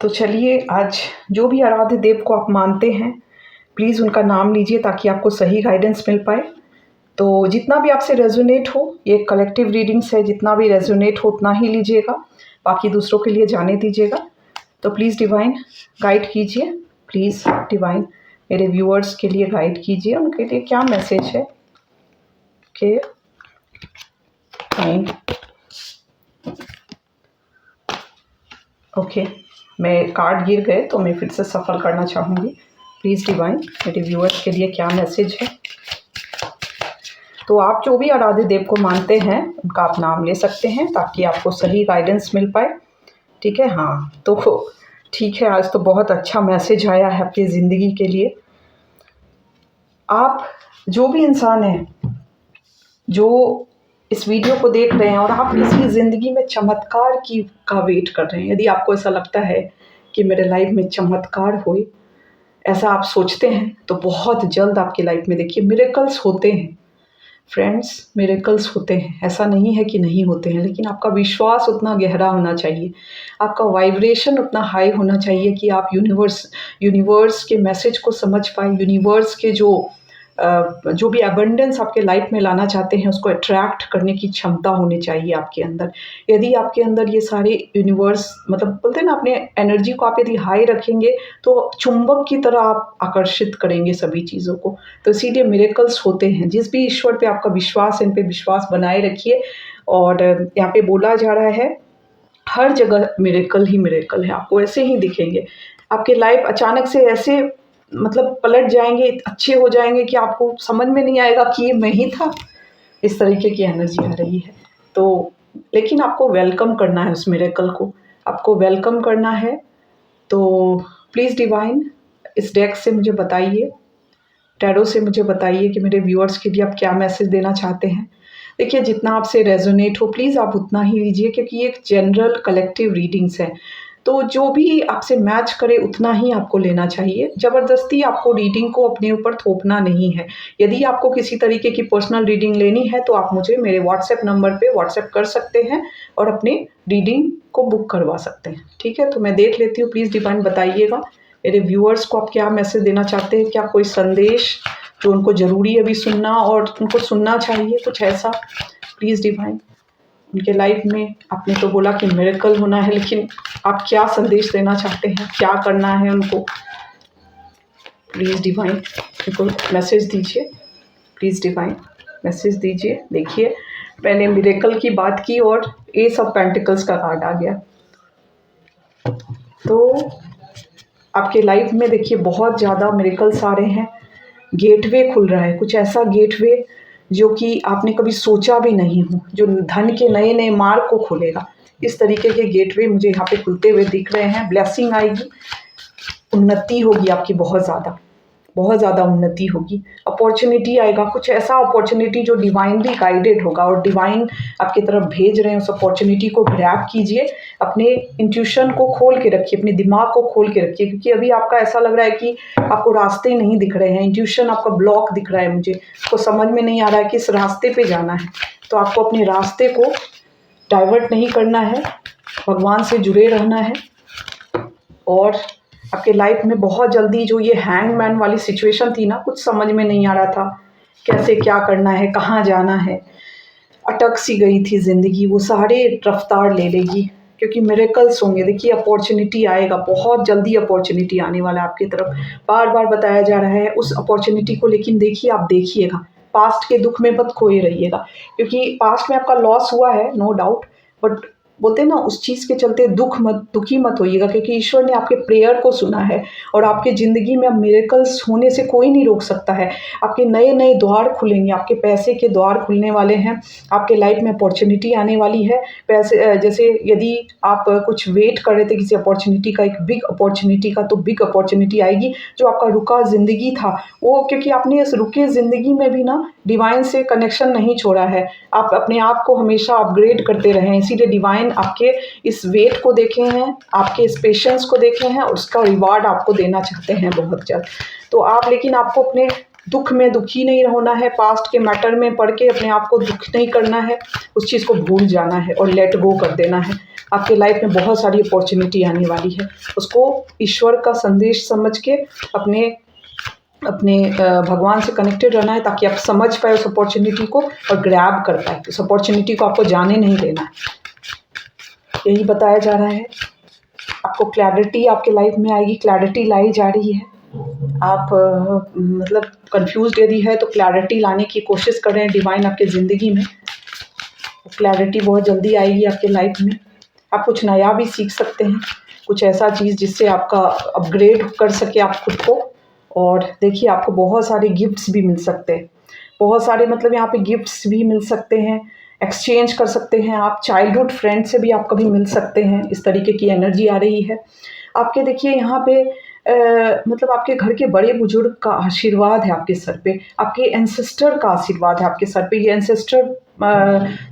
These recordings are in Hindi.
तो चलिए, आज जो भी आराध्य देव को आप मानते हैं, प्लीज़ उनका नाम लीजिए ताकि आपको सही गाइडेंस मिल पाए। तो जितना भी आपसे रेजोनेट हो, ये कलेक्टिव रीडिंग्स है, जितना भी रेजोनेट हो उतना ही लीजिएगा, बाकी दूसरों के लिए जाने दीजिएगा। तो प्लीज़ डिवाइन गाइड कीजिए, प्लीज़ डिवाइन मेरे व्यूअर्स के लिए गाइड कीजिए, उनके लिए क्या मैसेज है। ओके, फाइन, ओके, मैं कार्ड गिर गए तो मैं फिर से सफल करना चाहूँगी। प्लीज़ डिवाइन मेरे व्यूअर्स के लिए क्या मैसेज है। तो आप जो भी आराध्य देव को मानते हैं उनका आप नाम ले सकते हैं ताकि आपको सही गाइडेंस मिल पाए। ठीक है, हाँ, तो ठीक है, आज तो बहुत अच्छा मैसेज आया है आपकी ज़िंदगी के लिए। आप जो भी इंसान हैं जो इस वीडियो को देख रहे हैं और आप किसी ज़िंदगी में चमत्कार का वेट कर रहे हैं, यदि आपको ऐसा लगता है कि मेरे लाइफ में चमत्कार होए, ऐसा आप सोचते हैं, तो बहुत जल्द आपकी लाइफ में देखिए मिरेकल्स होते हैं। फ्रेंड्स, मिरेकल्स होते हैं, ऐसा नहीं है कि नहीं होते हैं, लेकिन आपका विश्वास उतना गहरा होना चाहिए, आपका वाइब्रेशन उतना हाई होना चाहिए कि आप यूनिवर्स के मैसेज को समझ पाए, यूनिवर्स के जो भी अबंडेंस आपके लाइफ में लाना चाहते हैं उसको अट्रैक्ट करने की क्षमता होनी चाहिए आपके अंदर। यदि आपके अंदर ये सारे यूनिवर्स, मतलब बोलते हैं ना, अपने एनर्जी को आप यदि हाई रखेंगे तो चुंबक की तरह आप आकर्षित करेंगे सभी चीज़ों को। तो इसीलिए मिरेकल्स होते हैं। जिस भी ईश्वर पे आपका विश्वास है, इन पे विश्वास बनाए रखिए। और यहाँ पे बोला जा रहा है हर जगह मिरेकल ही मिरेकल है, आपको ऐसे ही दिखेंगे। आपके लाइफ अचानक से ऐसे मतलब पलट जाएंगे, अच्छे हो जाएंगे कि आपको समझ में नहीं आएगा कि ये मैं ही था। इस तरीके की एनर्जी आ रही है। तो लेकिन आपको वेलकम करना है उस मिरेकल को, आपको वेलकम करना है। तो प्लीज़ डिवाइन इस डेक से मुझे बताइए, टैरो से मुझे बताइए कि मेरे व्यूअर्स के लिए आप क्या मैसेज देना चाहते हैं। देखिए, जितना आपसे रेजोनेट हो प्लीज़ आप उतना ही लीजिए, क्योंकि ये एक जनरल कलेक्टिव रीडिंग्स है। तो जो भी आपसे मैच करे उतना ही आपको लेना चाहिए। ज़बरदस्ती आपको रीडिंग को अपने ऊपर थोपना नहीं है। यदि आपको किसी तरीके की पर्सनल रीडिंग लेनी है तो आप मुझे मेरे व्हाट्सएप नंबर पे व्हाट्सएप कर सकते हैं और अपने रीडिंग को बुक करवा सकते हैं। ठीक है, तो मैं देख लेती हूँ। प्लीज़ डिवाइन बताइएगा मेरे व्यूअर्स को आप क्या मैसेज देना चाहते हैं। क्या कोई संदेश जो उनको ज़रूरी है अभी सुनना और उनको सुनना चाहिए, कुछ ऐसा। प्लीज़ डिवाइन उनके लाइफ में, आपने तो बोला कि मिरेकल होना है, लेकिन आप क्या संदेश देना चाहते हैं, क्या करना है उनको। प्लीज़ डिवाइन उनको मैसेज दीजिए, प्लीज़ डिवाइन मैसेज दीजिए। देखिए, मैंने मिरेकल की बात की और एस ऑफ पेंटिकल्स का कार्ड आ गया। तो आपके लाइफ में देखिए बहुत ज़्यादा मिरेकल्स आ रहे हैं। गेटवे खुल रहा है, कुछ ऐसा गेटवे जो कि आपने कभी सोचा भी नहीं हो, जो धन के नए नए मार्ग को खोलेगा। इस तरीके के गेटवे मुझे यहाँ पे खुलते हुए दिख रहे हैं। ब्लेसिंग आएगी, उन्नति होगी आपकी, बहुत ज़्यादा उन्नति होगी। अपॉर्चुनिटी आएगा, कुछ ऐसा अपॉर्चुनिटी जो डिवाइनली गाइडेड होगा और डिवाइन आपकी तरफ भेज रहे हैं। उस अपॉर्चुनिटी को ग्रैब कीजिए, अपने इंट्यूशन को खोल के रखिए, अपने दिमाग को खोल के रखिए, क्योंकि अभी आपका ऐसा लग रहा है कि आपको रास्ते नहीं दिख रहे हैं। इंट्यूशन आपका ब्लॉक दिख रहा है, मुझे आपको समझ में नहीं आ रहा है कि इस रास्ते पे जाना है। तो आपको अपने रास्ते को डाइवर्ट नहीं करना है, भगवान से जुड़े रहना है। और आपके लाइफ में बहुत जल्दी जो ये हैंगमैन वाली सिचुएशन थी ना, कुछ समझ में नहीं आ रहा था कैसे क्या करना है, कहाँ जाना है, अटक सी गई थी ज़िंदगी, वो सारे रफ्तार ले लेगी, क्योंकि मिरेकल्स होंगे। देखिए, अपॉर्चुनिटी आएगा, बहुत जल्दी अपॉर्चुनिटी आने वाला है आपकी तरफ। बार बार बताया जा रहा है उस अपॉर्चुनिटी को, लेकिन देखिए, आप देखिएगा, पास्ट के दुख में मत खोए रहिएगा, क्योंकि पास्ट में आपका लॉस हुआ है, नो डाउट, बट बोलते हैं ना, उस चीज़ के चलते दुखी मत होइएगा, क्योंकि ईश्वर ने आपके प्रेयर को सुना है और आपके ज़िंदगी में अब मिरेकल्स होने से कोई नहीं रोक सकता है। आपके नए नए द्वार खुलेंगे, आपके पैसे के द्वार खुलने वाले हैं, आपके लाइफ में अपॉर्चुनिटी आने वाली है। पैसे, जैसे यदि आप कुछ वेट कर रहे थे किसी अपॉर्चुनिटी का, एक बिग अपॉर्चुनिटी का, तो बिग अपॉर्चुनिटी आएगी। जो आपका रुका ज़िंदगी था वो, क्योंकि आपने इस रुके ज़िंदगी में भी ना डिवाइन से कनेक्शन नहीं छोड़ा है, आप अपने आप को हमेशा अपग्रेड करते रहे हैं। इसीलिए डिवाइन आपके इस वेट को देखे हैं, आपके इस पेशेंस को देखे हैं और उसका रिवार्ड आपको देना चाहते हैं बहुत जल्द। तो आप, लेकिन आपको अपने दुख में दुखी नहीं होना है, पास्ट के मैटर में पढ़ के अपने आप को दुख नहीं करना है, उस चीज़ को भूल जाना है और लेट गो कर देना है। आपके लाइफ में बहुत सारी अपॉर्चुनिटी आने वाली है, उसको ईश्वर का संदेश समझ के अपने अपने भगवान से कनेक्टेड रहना है, ताकि आप समझ पाए उस अपॉर्चुनिटी को और ग्रैब कर पाए। उस अपॉर्चुनिटी को आपको जाने नहीं देना है, यही बताया जा रहा है। आपको क्लैरिटी आपके लाइफ में आएगी, क्लैरिटी लाई जा रही है। आप मतलब कंफ्यूज्ड यदि है तो क्लैरिटी लाने की कोशिश कर रहे हैं डिवाइन आपके ज़िंदगी में। क्लैरिटी बहुत जल्दी आएगी आपके लाइफ में। आप कुछ नया भी सीख सकते हैं, कुछ ऐसा चीज़ जिससे आपका अपग्रेड कर सके आप खुद को। और देखिए आपको बहुत सारे गिफ्ट्स भी मिल सकते हैं, बहुत सारे मतलब यहाँ पे गिफ्ट्स भी मिल सकते हैं, एक्सचेंज कर सकते हैं आप। चाइल्डहुड फ्रेंड से भी आप कभी मिल सकते हैं, इस तरीके की एनर्जी आ रही है आपके। देखिए यहाँ पे मतलब आपके घर के बड़े बुजुर्ग का आशीर्वाद है आपके सर पे, आपके एंसेस्टर का आशीर्वाद है आपके सर पे। ये एंसेस्टर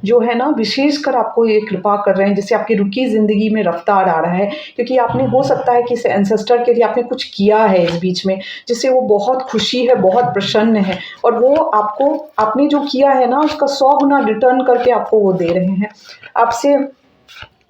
जो है ना, विशेषकर आपको ये कृपा कर रहे हैं, जिससे आपकी रुकी ज़िंदगी में रफ्तार आ रहा है। क्योंकि आपने, हो सकता है कि इस एंसेस्टर के लिए आपने कुछ किया है इस बीच में, जिससे वो बहुत खुशी है, बहुत प्रसन्न है, और वो आपको, आपने जो किया है ना, उसका 100 गुना रिटर्न करके आपको वो दे रहे हैं। आपसे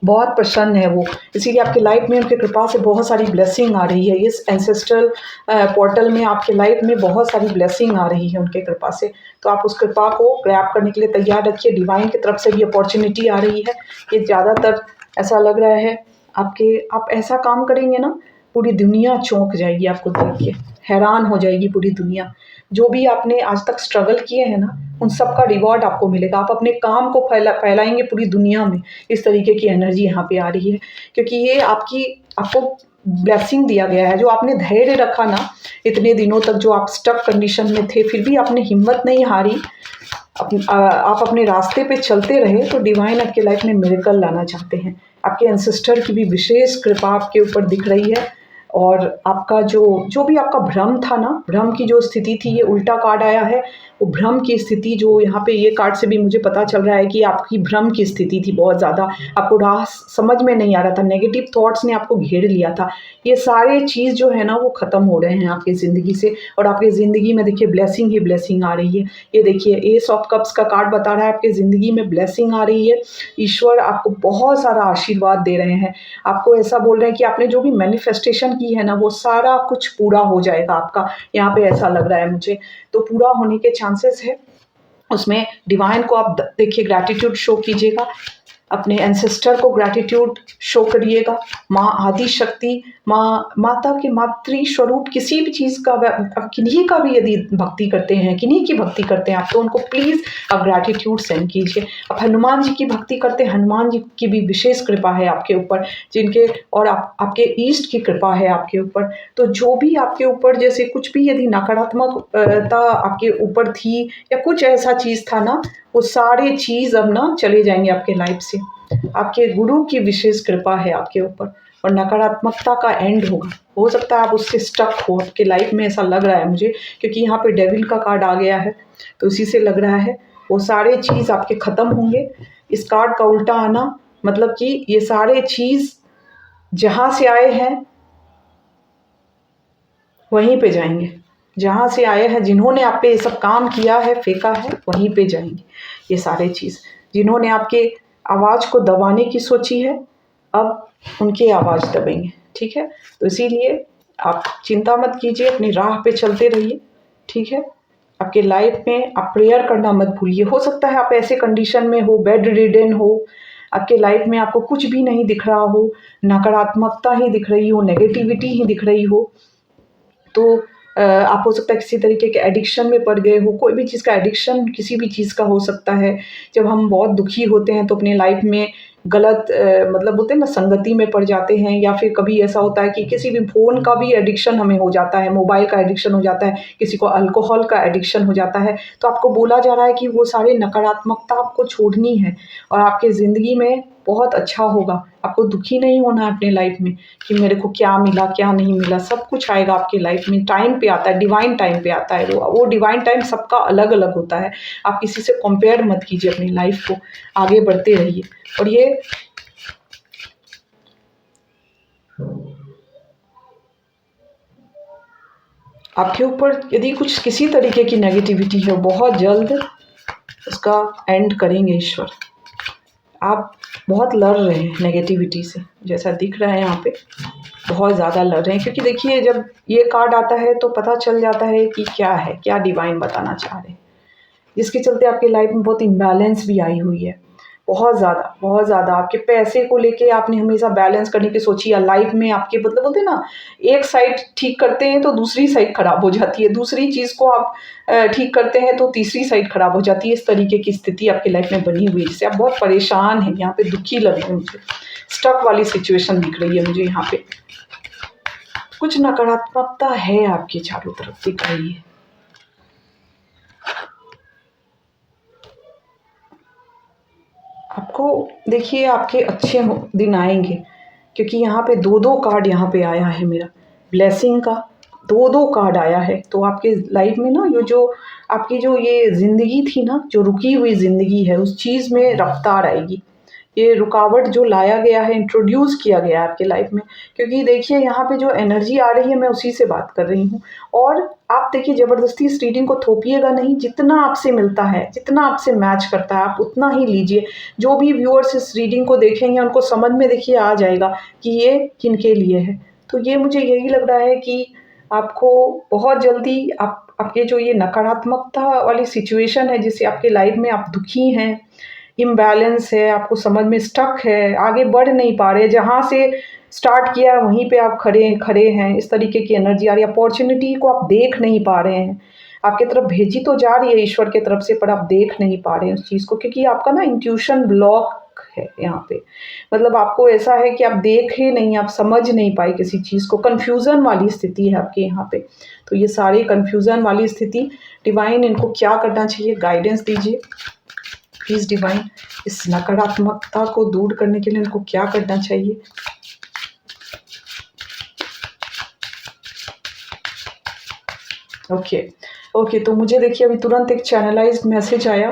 बहुत प्रसन्न है वो, इसीलिए आपकी लाइफ में उनकी कृपा से बहुत सारी ब्लेसिंग आ रही है। इस एंसेस्ट्रल पोर्टल में आपके लाइफ में बहुत सारी ब्लेसिंग आ रही है उनके कृपा से। तो आप उस कृपा को ग्रैब करने के लिए तैयार रखिए। डिवाइन की तरफ से भी अपॉर्चुनिटी आ रही है। ये ज़्यादातर ऐसा लग रहा है आपके, आप ऐसा काम करेंगे ना, पूरी दुनिया चौंक जाएगी आपको देख के, हैरान हो जाएगी पूरी दुनिया। जो भी आपने आज तक स्ट्रगल किए हैं ना, उन सब का रिवॉर्ड आपको मिलेगा। आप अपने काम को फैलाएंगे पूरी दुनिया में। इस तरीके की एनर्जी यहाँ पे आ रही है, क्योंकि ये आपको ब्लेसिंग दिया गया है। जो आपने धैर्य रखा ना इतने दिनों तक, जो आप स्टक कंडीशन में थे, फिर भी आपने हिम्मत नहीं हारी, आप अपने रास्ते पे चलते रहे, तो डिवाइन आपके लाइफ में मिरेकल लाना चाहते हैं। आपके एंसेस्टर की भी विशेष कृपा आपके ऊपर दिख रही है। और आपका जो भी आपका भ्रम था ना, भ्रम की जो स्थिति थी, ये उल्टा कार्ड आया है। वो भ्रम की स्थिति, जो यहाँ पे ये कार्ड से भी मुझे पता चल रहा है कि आपकी भ्रम की स्थिति थी बहुत ज़्यादा, आपको राह समझ में नहीं आ रहा था, नेगेटिव थॉट्स ने आपको घेर लिया था। ये सारे चीज़ जो है ना, वो ख़त्म हो रहे हैं आपकी ज़िंदगी से। और आपकी ज़िंदगी में देखिए ब्लेसिंग ही ब्लेसिंग आ रही है। ये देखिए एस ऑफ कप्स का कार्ड बता रहा है आपकी ज़िंदगी में ब्लेसिंग आ रही है। ईश्वर आपको बहुत सारा आशीर्वाद दे रहे हैं। आपको ऐसा बोल रहे हैं कि आपने जो भी मैनिफेस्टेशन की है ना, वो सारा कुछ पूरा हो जाएगा आपका। यहाँ पे ऐसा लग रहा है मुझे, तो पूरा होने के चांसेस है। उसमें डिवाइन को आप देखिए ग्रैटिट्यूड शो कीजिएगा, अपने एंसेस्टर को ग्रैटिट्यूड शो करिएगा। माँ आदि शक्ति, माता के मातृ स्वरूप किसी भी चीज़ का, आप किन्हीं का भी यदि भक्ति करते हैं, किन्हीं की भक्ति करते हैं आप, तो उनको प्लीज़ आप ग्रैटिट्यूड सेंड कीजिए। आप हनुमान जी की भक्ति करते हैं, हनुमान जी की भी विशेष कृपा है आपके ऊपर, जिनके और आपके ईष्ट की कृपा है आपके ऊपर। तो जो भी आपके ऊपर जैसे कुछ भी यदि नकारात्मकता आपके ऊपर थी, या कुछ ऐसा चीज़ था ना, वो सारे चीज़ अब ना चले जाएंगे आपके लाइफ से। आपके गुरु की विशेष कृपा है आपके ऊपर, और नकारात्मकता का एंड होगा। हो सकता है आप उससे स्टक हो आपके लाइफ में, ऐसा लग रहा है मुझे, क्योंकि यहाँ पे डेविल का कार्ड आ गया है, तो इसी से लग रहा है वो सारे चीज़ आपके ख़त्म होंगे। इस कार्ड का उल्टा आना मतलब कि ये सारे चीज़ जहाँ से आए हैं वहीं पे जाएंगे, जहाँ से आए हैं, जिन्होंने आप पे ये सब काम किया है, फेंका है, वहीं पे जाएंगे ये सारे चीज़। जिन्होंने आपके आवाज़ को दबाने की सोची है, अब उनकी आवाज़ दबेंगे, ठीक है। तो इसीलिए आप चिंता मत कीजिए, अपनी राह पे चलते रहिए, ठीक है। आपके लाइफ में आप प्रेयर करना मत भूलिए। हो सकता है आप ऐसे कंडीशन में हो, बेड रिडन हो, आपके लाइफ में आपको कुछ भी नहीं दिख रहा हो, नकारात्मकता ही दिख रही हो, नेगेटिविटी ही दिख रही हो, तो आप हो सकता है किसी तरीके के एडिक्शन में पड़ गए हो। कोई भी चीज़ का एडिक्शन किसी भी चीज़ का हो सकता है। जब हम बहुत दुखी होते हैं तो अपनी लाइफ में गलत मतलब बोलते हैं ना, संगति में पड़ जाते हैं, या फिर कभी ऐसा होता है कि किसी भी फ़ोन का भी एडिक्शन हमें हो जाता है, मोबाइल का एडिक्शन हो जाता है, किसी को अल्कोहल का एडिक्शन हो जाता है। तो आपको बोला जा रहा है कि वो सारी नकारात्मकता आपको छोड़नी है, और आपकी ज़िंदगी में बहुत अच्छा होगा। आपको दुखी नहीं होना है अपने लाइफ में कि मेरे को क्या मिला, क्या नहीं मिला। सब कुछ आएगा आपके लाइफ में, टाइम पे आता है, डिवाइन टाइम पे आता है। वो डिवाइन टाइम सबका अलग अलग होता है। आप किसी से कंपेयर मत कीजिए अपनी लाइफ को, आगे बढ़ते रहिए। और ये आपके ऊपर यदि कुछ किसी तरीके की नेगेटिविटी है, बहुत जल्द उसका एंड करेंगे ईश्वर। आप बहुत लड़ रहे हैं नेगेटिविटी से, जैसा दिख रहा है यहाँ पे, बहुत ज़्यादा लड़ रहे हैं। क्योंकि देखिए जब ये कार्ड आता है तो पता चल जाता है कि क्या है, क्या डिवाइन बताना चाह रहे हैं, जिसके चलते आपकी लाइफ में बहुत इम्बैलेंस भी आई हुई है। बहुत ज़्यादा आपके पैसे को लेके आपने हमेशा बैलेंस करने की सोची, या लाइफ में आपके मतलब बोलते हैं ना, एक साइड ठीक करते हैं तो दूसरी साइड खराब हो जाती है, दूसरी चीज़ को आप ठीक करते हैं तो तीसरी साइड खराब हो जाती है। इस तरीके की स्थिति आपकी लाइफ में बनी हुई है, जिससे आप बहुत परेशान हैं, यहाँ पे दुखी लग रहे हैं मुझे, स्टक वाली सिचुएशन दिख रही है मुझे यहाँ पे। कुछ नकारात्मकता है आपके चारों तरफ दिख रही है। आपको देखिए आपके अच्छे दिन आएंगे, क्योंकि यहाँ पे दो दो कार्ड यहाँ पे आया है मेरा, ब्लेसिंग का दो दो कार्ड आया है। तो आपके लाइफ में ना ये जो आपकी जो ये ज़िंदगी थी ना, जो रुकी हुई ज़िंदगी है, उस चीज़ में रफ्तार आएगी। ये रुकावट जो लाया गया है, इंट्रोड्यूस किया गया है आपके लाइफ में, क्योंकि देखिए यहाँ पे जो एनर्जी आ रही है मैं उसी से बात कर रही हूँ। और आप देखिए ज़बरदस्ती इस रीडिंग को थोपिएगा नहीं, जितना आपसे मिलता है, जितना आपसे मैच करता है आप उतना ही लीजिए। जो भी व्यूअर्स इस रीडिंग को देखेंगे उनको समझ में देखिए आ जाएगा कि ये किनके लिए है। तो ये मुझे यही लग रहा है कि आपको बहुत जल्दी आपके जो ये नकारात्मकता वाली सिचुएशन है, जिससे आपके लाइफ में आप दुखी हैं, इम्बैलेंस है, आपको समझ में स्टक है, आगे बढ़ नहीं पा रहे, जहाँ से स्टार्ट किया वहीं पे आप खड़े खड़े हैं, इस तरीके की एनर्जी आ रही है। अपॉर्चुनिटी को आप देख नहीं पा रहे हैं, आपकी तरफ भेजी तो जा रही है ईश्वर की तरफ से, पर आप देख नहीं पा रहे हैं उस चीज़ को, क्योंकि आपका ना इंट्यूशन ब्लॉक है यहाँ पे। मतलब आपको ऐसा है कि आप देखे नहीं, आप समझ नहीं पाए किसी चीज़ को, कन्फ्यूज़न वाली स्थिति है आपके यहाँ पे। तो ये सारी कन्फ्यूज़न वाली स्थिति, डिवाइन इनको क्या करना चाहिए, गाइडेंस दीजिए प्लीज़ डिवाइन। इस नकारात्मकता को दूर करने के लिए इनको क्या करना चाहिए। ओके, तो मुझे देखिए अभी तुरंत एक चैनलाइज्ड मैसेज आया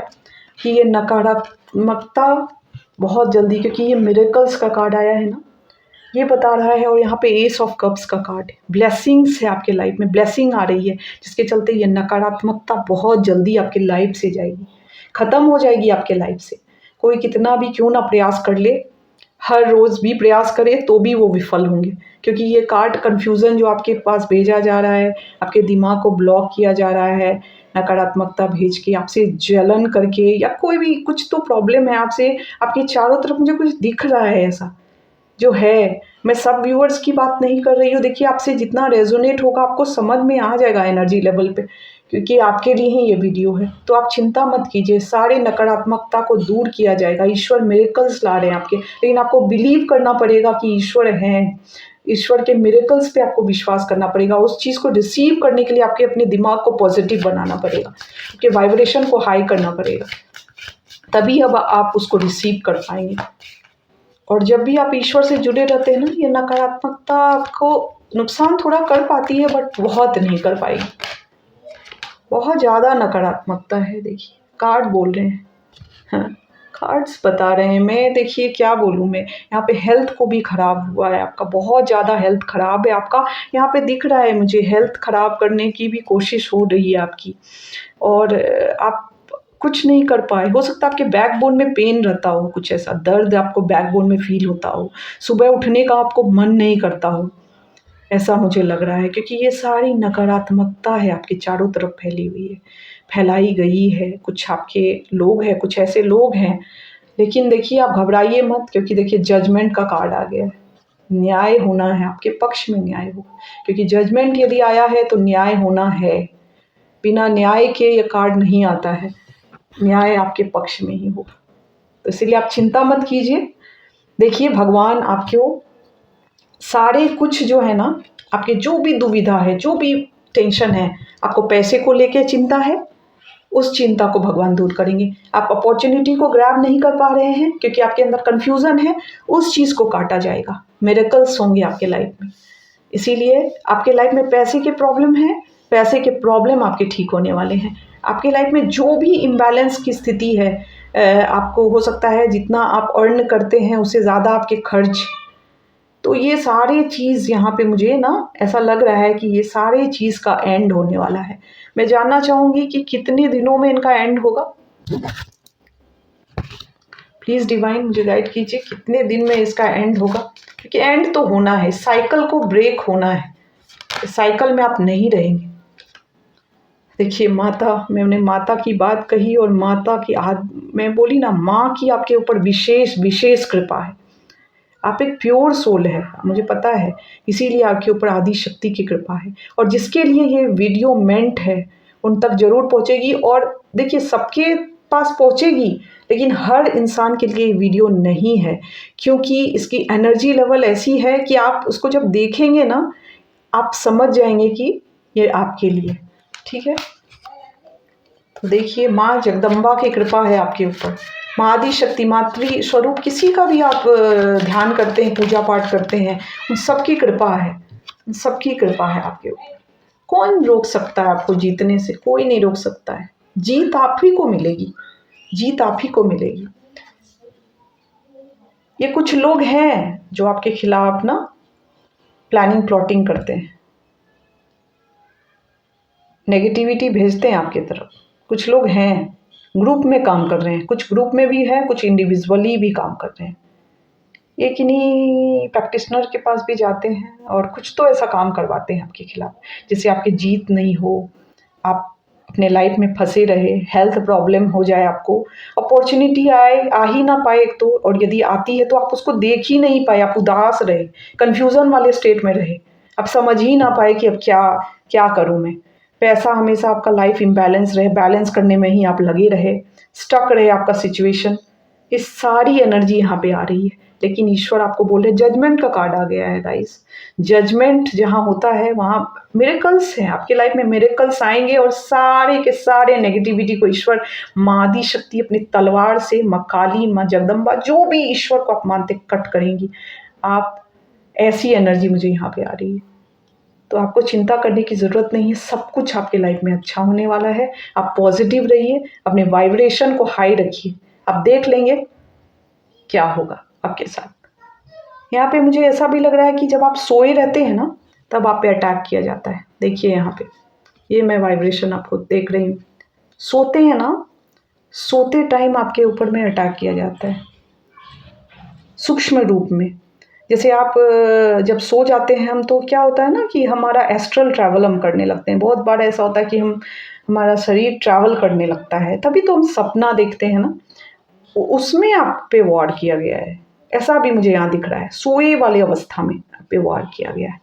कि ये नकारात्मकता बहुत जल्दी, क्योंकि ये मिरेकल्स का कार्ड आया है ना, ये बता रहा है। और यहाँ पे एस ऑफ कप्स का कार्ड है, ब्लेसिंग्स है आपके लाइफ में, ब्लेसिंग आ रही है, जिसके चलते ये नकारात्मकता बहुत जल्दी आपकी लाइफ से जाएगी, ख़त्म हो जाएगी आपके लाइफ से। कोई कितना भी क्यों ना प्रयास कर ले, हर रोज़ भी प्रयास करे तो भी वो विफल होंगे, क्योंकि ये कार्ड कन्फ्यूज़न जो आपके पास भेजा जा रहा है, आपके दिमाग को ब्लॉक किया जा रहा है, नकारात्मकता भेज के, आपसे जलन करके, या कोई भी कुछ तो प्रॉब्लम है आपसे, आपके चारों तरफ मुझे कुछ दिख रहा है ऐसा जो है। मैं सब व्यूअर्स की बात नहीं कर रही हूँ, देखिए आपसे जितना रेजोनेट होगा आपको समझ में आ जाएगा एनर्जी लेवल पे, क्योंकि आपके लिए ही ये वीडियो है। तो आप चिंता मत कीजिए, सारे नकारात्मकता को दूर किया जाएगा, ईश्वर मिरेकल्स ला रहे हैं आपके। लेकिन आपको बिलीव करना पड़ेगा कि ईश्वर हैं, ईश्वर के मिरेकल्स पे आपको विश्वास करना पड़ेगा। उस चीज़ को रिसीव करने के लिए आपके अपने दिमाग को पॉजिटिव बनाना पड़ेगा, आपके वाइब्रेशन को हाई करना पड़ेगा, तभी अब आप उसको रिसीव कर पाएंगे। और जब भी आप ईश्वर से जुड़े रहते हैं ना, ये नकारात्मकता आपको नुकसान थोड़ा कर पाती है, बट बहुत नहीं कर पाएगी। बहुत ज़्यादा नकारात्मकता है, देखिए कार्ड बोल रहे हैं, हाँ कार्ड्स बता रहे हैं। मैं देखिए क्या बोलूँ मैं, यहाँ पे हेल्थ को भी ख़राब हुआ है आपका, बहुत ज़्यादा हेल्थ ख़राब है आपका, यहाँ पे दिख रहा है मुझे। हेल्थ ख़राब करने की भी कोशिश हो रही है आपकी, और आप कुछ नहीं कर पाए। हो सकता है आपके बैकबोन में पेन रहता हो, कुछ ऐसा दर्द आपको बैकबोन में फील होता हो, सुबह उठने का आपको मन नहीं करता हो, ऐसा मुझे लग रहा है, क्योंकि ये सारी नकारात्मकता है आपके चारों तरफ फैली हुई है, फैलाई गई है। कुछ आपके लोग हैं, कुछ ऐसे लोग हैं, लेकिन देखिए आप घबराइए मत, क्योंकि देखिए जजमेंट का कार्ड आ गया है। न्याय होना है, आपके पक्ष में न्याय हो, क्योंकि जजमेंट यदि आया है तो न्याय होना है। बिना न्याय के ये कार्ड नहीं आता है, न्याय आपके पक्ष में ही होगा। तो इसलिए आप चिंता मत कीजिए। देखिए भगवान आपको सारे कुछ जो है ना, आपके जो भी दुविधा है, जो भी टेंशन है, आपको पैसे को लेके चिंता है, उस चिंता को भगवान दूर करेंगे। आप अपॉर्चुनिटी को ग्रैब नहीं कर पा रहे हैं क्योंकि आपके अंदर कन्फ्यूज़न है, उस चीज़ को काटा जाएगा। मिरेकल्स होंगे आपके लाइफ में। इसीलिए आपके लाइफ में पैसे के प्रॉब्लम है, पैसे के प्रॉब्लम आपके ठीक होने वाले हैं। आपके लाइफ में जो भी इम्बैलेंस की स्थिति है, आपको हो सकता है जितना आप अर्न करते हैं उससे ज़्यादा आपके खर्च तो ये सारे चीज़ यहाँ पे मुझे ना ऐसा लग रहा है कि ये सारे चीज़ का एंड होने वाला है। मैं जानना चाहूँगी कि कितने दिनों में इनका एंड होगा? प्लीज़ डिवाइन मुझे गाइड कीजिए कितने दिन में इसका एंड होगा, क्योंकि एंड तो होना है, साइकिल को ब्रेक होना है, इस साइकिल में आप नहीं रहेंगे। देखिए माता, मैंने माता की बात कही और माता की मैं बोली ना, माँ की आपके ऊपर विशेष विशेष कृपा है। आप एक प्योर सोल है, मुझे पता है, इसीलिए आपके ऊपर आदि शक्ति की कृपा है। और जिसके लिए ये वीडियो मेंट है उन तक ज़रूर पहुँचेगी। और देखिए सबके पास पहुँचेगी, लेकिन हर इंसान के लिए वीडियो नहीं है, क्योंकि इसकी एनर्जी लेवल ऐसी है कि आप उसको जब देखेंगे ना, आप समझ जाएंगे कि ये आपके लिए। ठीक है, तो देखिए माँ जगदम्बा की कृपा है आपके ऊपर। माँ आदि शक्ति, मातृ स्वरूप, किसी का भी आप ध्यान करते हैं, पूजा पाठ करते हैं, उन सबकी कृपा है, उन सबकी कृपा है आपके ऊपर। कौन रोक सकता है आपको जीतने से? कोई नहीं रोक सकता है। जीत आप ही को मिलेगी, जीत आप ही को मिलेगी। ये कुछ लोग हैं जो आपके खिलाफ ना प्लानिंग प्लॉटिंग करते हैं, नेगेटिविटी भेजते हैं आपकी तरफ। कुछ लोग हैं ग्रुप में काम कर रहे हैं, कुछ ग्रुप में भी है, कुछ इंडिविजुअली भी काम कर रहे हैं। ये किन्हीं प्रैक्टिशनर के पास भी जाते हैं और कुछ तो ऐसा काम करवाते हैं आपके खिलाफ, जिससे आपकी जीत नहीं हो, आप अपने लाइफ में फंसे रहे, हेल्थ प्रॉब्लम हो जाए, आपको अपॉर्चुनिटी आए, आ ही ना पाए एक तो, और यदि आती है तो आप उसको देख ही नहीं पाए, आप उदास रहे, कन्फ्यूज़न वाले स्टेट में रहे, आप समझ ही ना पाए कि अब क्या क्या करूँ मैं। पैसा हमेशा आपका लाइफ इम्बैलेंस रहे, बैलेंस करने में ही आप लगे रहे, स्टक रहे आपका सिचुएशन। ये सारी एनर्जी यहाँ पे आ रही है, लेकिन ईश्वर आपको बोल रहे, जजमेंट का कार्ड आ गया है गाइस। जजमेंट जहाँ होता है वहाँ मिरेकल्स हैं, आपके लाइफ में मिरेकल्स आएंगे, और सारे के सारे नेगेटिविटी को ईश्वर माँ आदि शक्ति अपनी तलवार से, माँ काली, माँ जगदम्बा, जो भी ईश्वर को आप मानते, कट करेंगी। आप ऐसी एनर्जी मुझे यहाँ पे आ रही है, तो आपको चिंता करने की ज़रूरत नहीं है, सब कुछ आपके लाइफ में अच्छा होने वाला है। आप पॉजिटिव रहिए, अपने वाइब्रेशन को हाई रखिए, आप देख लेंगे क्या होगा आपके साथ। यहाँ पे मुझे ऐसा भी लग रहा है कि जब आप सोए रहते हैं ना, तब आप पे अटैक किया जाता है। देखिए यहाँ पे, ये मैं वाइब्रेशन आपको देख रही हूँ। सोते हैं ना, सोते टाइम आपके ऊपर में अटैक किया जाता है सूक्ष्म रूप में। जैसे आप जब सो जाते हैं हम, तो क्या होता है ना कि हमारा एस्ट्रल ट्रैवल हम करने लगते हैं। बहुत बार ऐसा होता है कि हमारा शरीर ट्रैवल करने लगता है, तभी तो हम सपना देखते हैं ना, उसमें आप पे वार किया गया है। ऐसा भी मुझे यहाँ दिख रहा है, सोए वाली अवस्था में आप पे वार किया गया है।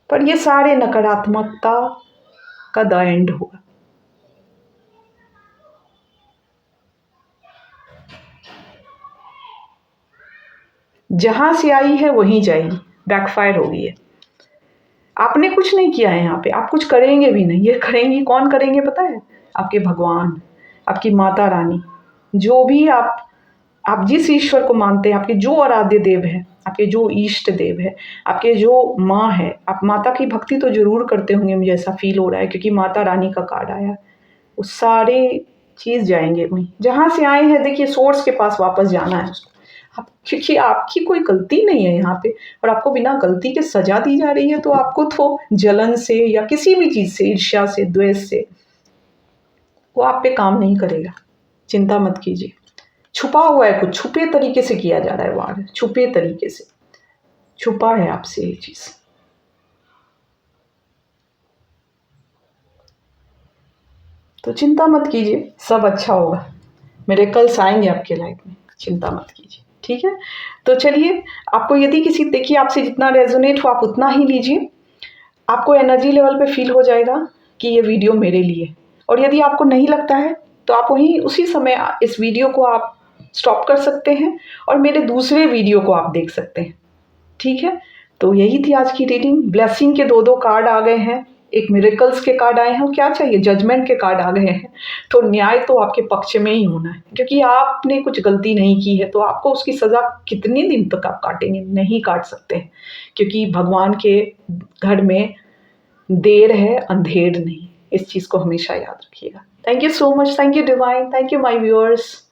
पर ये सारे नकारात्मकता का द एंड होगा। जहां से आई है वहीं जाएगी, बैकफायर हो गई है। आपने कुछ नहीं किया है यहाँ पे, आप कुछ करेंगे भी नहीं। ये करेंगी, कौन करेंगे पता है? आपके भगवान, आपकी माता रानी, जो भी आप जिस ईश्वर को मानते हैं, आपके जो आराध्य देव है, आपके जो इष्ट देव है, आपके जो माँ है, आप माता की भक्ति तो जरूर करते होंगे, मुझे ऐसा फील हो रहा है, क्योंकि माता रानी का कार्ड आया। वो सारे चीज़ जाएंगे वहीं जहाँ से आए हैं। देखिए सोर्स के पास वापस जाना है उसको, आप, क्योंकि आपकी कोई गलती नहीं है यहाँ पे, और आपको बिना गलती के सजा दी जा रही है, तो आपको तो जलन से या किसी भी चीज़ से, ईर्ष्या से, द्वेष से, वो आप पे काम नहीं करेगा। चिंता मत कीजिए। छुपा हुआ है, कुछ छुपे तरीके से किया जा रहा है वार, छुपे तरीके से छुपा है आपसे ये चीज़। तो चिंता मत कीजिए, सब अच्छा होगा, मिरेकल्स आएंगे आपके लाइफ में, चिंता मत कीजिए। ठीक है, तो चलिए, आपको यदि किसी, देखिए आपसे जितना रेजोनेट हो आप उतना ही लीजिए। आपको एनर्जी लेवल पे फील हो जाएगा कि ये वीडियो मेरे लिए। और यदि आपको नहीं लगता है तो आप वहीं उसी समय इस वीडियो को आप स्टॉप कर सकते हैं और मेरे दूसरे वीडियो को आप देख सकते हैं। ठीक है, तो यही थी आज की रीडिंग। ब्लेसिंग के दो कार्ड आ गए हैं, एक मिरेकल्स के कार्ड आए हैं, क्या चाहिए, जजमेंट के कार्ड आ गए हैं। तो न्याय तो आपके पक्ष में ही होना है, क्योंकि आपने कुछ गलती नहीं की है, तो आपको उसकी सज़ा कितने दिन तक आप काटेंगे? नहीं काट सकते हैं, क्योंकि भगवान के घर में देर है, अंधेर नहीं। इस चीज़ को हमेशा याद रखिएगा। Thank you so much, thank you divine, thank you my viewers.